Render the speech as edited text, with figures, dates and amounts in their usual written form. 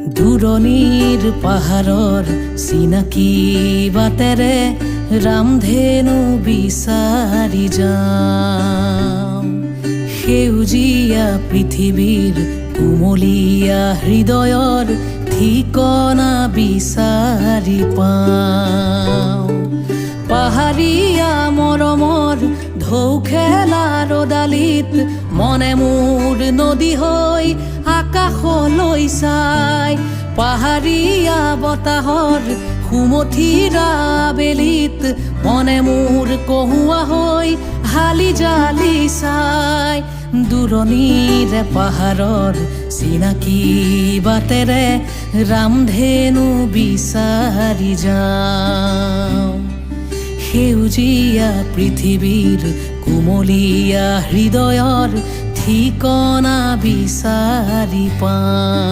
দূৰণিৰ পাহাৰৰ চিনাকি বাটেৰে ৰামধেনু বিচাৰি যাওঁ। সেউজীয়া পৃথিৱীৰ কুমলীয়া হৃদয়ৰ ঠিকনা বিচাৰি পাওঁ। পাহাৰীয়া মৰমৰ ঢৌ খেলা ৰদালিত মনে মোৰ নদী হৈ আকাশলৈ চাই। পাহাৰীয়া বতাহৰ সুমথিৰা বেলিত মনে মোৰ কহুৱা হৈ হালি জালি চাই। দূৰণিৰে পাহাৰৰ চিনাকি বাটেৰে ৰামধেনু বিচাৰি যাওঁ। সেউজীয়া পৃথিৱীৰ কুমলীয়া হৃদয়ৰ ঠিকনা বিচাৰি পাওঁ।